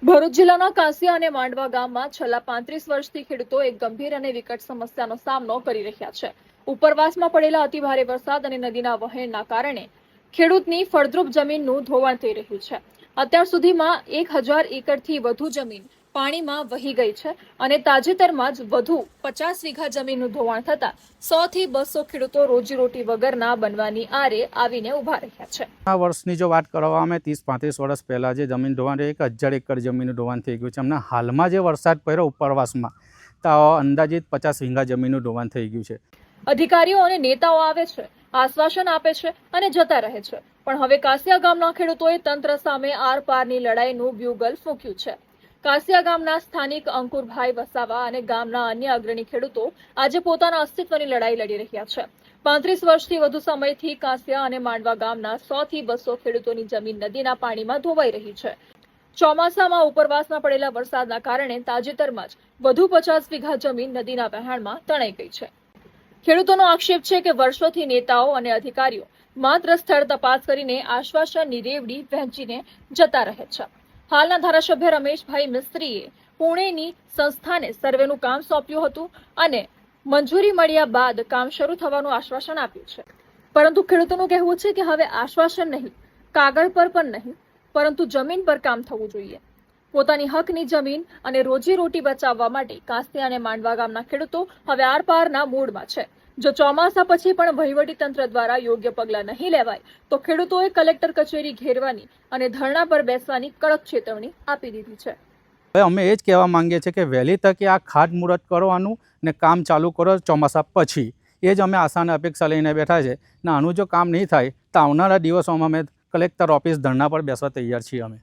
ભરૂચ જિલ્લાના કાંસિયા અને માંડવા ગામમાં છેલ્લા 35 વર્ષથી ખેડૂતો એક ગંભીર અને વિકટ સમસ્યાનો સામનો કરી રહ્યા છે। ઉપરવાસમાં પડેલા અતિભારે વરસાદ અને નદીના વહેણના કારણે ખેડૂતની ફળદ્રુપ જમીનનું ધોવાણ થઈ રહ્યું છે। અત્યાર સુધીમાં 1000 એકરથી વધુ જમીન પાણીમાં વહી ગઈ છે અને તાજેતરમાં જ વધુ 50 વીઘા જમીનનું ધોવાણ થતા 100 થી 200 ખેડૂતો રોજીરોટી વગરના બનવાની આરે આવીને ઉભા રહ્યા છે। આ વર્ષની જો વાત કરવામાં 30-35 વર્ષ પહેલાં જે જમીન ધોવાણ 1000 એકર જમીનનું ધોવાણ થઈ ગયું છે। હમણાં હાલમાં જે વરસાદ પડ્યો ઉપરવાસમાં તો અંદાજિત 50 વીઘા જમીનનું ધોવાણ થઈ ગયું છે। અધિકારીઓ અને નેતાઓ આવે છે, આશ્વાસન આપે છે અને જતા રહે છે, પણ હવે કાંસિયા ગામના ખેડૂતોએ તંત્ર સામે આરપારની લડાઈનું બ્યુગલ ફૂંક્યું છે। કાંસિયા ગામના સ્થાનિક અંકુરભાઈ વસાવા અને ગામના અન્ય અગ્રણી ખેડૂતો આજે પોતાના અસ્તિત્વની લડાઈ લડી રહ્યા છે। 35 વર્ષથી વધુ સમયથી કાંસિયા અને માંડવા ગામના 100 થી 200 ખેડૂતોની જમીન નદીના પાણીમાં ધોવાઈ રહી છે। ચોમાસામાં ઉપરવાસમાં પડેલા વરસાદના કારણે તાજેતરમાં જ વધુ 50 વીઘા જમીન નદીના વહેણમાં તણાઈ ગઈ છે। ખેડૂતોનો આક્ષેપ છે કે વર્ષોથી નેતાઓ અને અધિકારીઓ માત્ર સ્થળ તપાસ કરીને આશ્વાસનની રેવડી વહેંચીને જતા રહે છે। હાલના ધારાસભ્ય રમેશભાઈ મિસ્ત્રીએ પુણેની સંસ્થાને સર્વેનું કામ સોંપ્યું હતું અને મંજૂરી મળ્યા બાદ કામ શરૂ થવાનું આશ્વાસન આપ્યું છે, પરંતુ ખેડૂતોનું કહેવું છે કે હવે આશ્વાસન નહીં, કાગળ પર પણ નહીં, પરંતુ જમીન પર કામ થવું જોઈએ। પોતાની હકની જમીન અને રોજીરોટી બચાવવા માટે કાંસિયા અને માંડવા ગામના ખેડૂતો હવે આરપારના મૂડમાં છે। જો ચોમાસા પછી પણ વહીવટીતંત્ર દ્વારા યોગ્ય પગલાં નહીં લેવાય તો ખેડૂતોએ કલેક્ટર કચેરી ઘેરવાની અને ધરણા પર બેસવાની કડક ચેતવણી આપી દીધી છે। હવે અમે એ જ કહેવા માંગીએ છીએ કે વહેલી તકે આ ખાતમુહૂર્ત કરવાનું ને કામ ચાલુ કરો ચોમાસા પછી, એ જ અમે આશા અને અપેક્ષા લઈને બેઠા છે। ને આનું જો કામ નહીં થાય તો આવનારા દિવસોમાં અમે કલેક્ટર ઓફિસ ધરણા પર બેસવા તૈયાર છીએ અમે।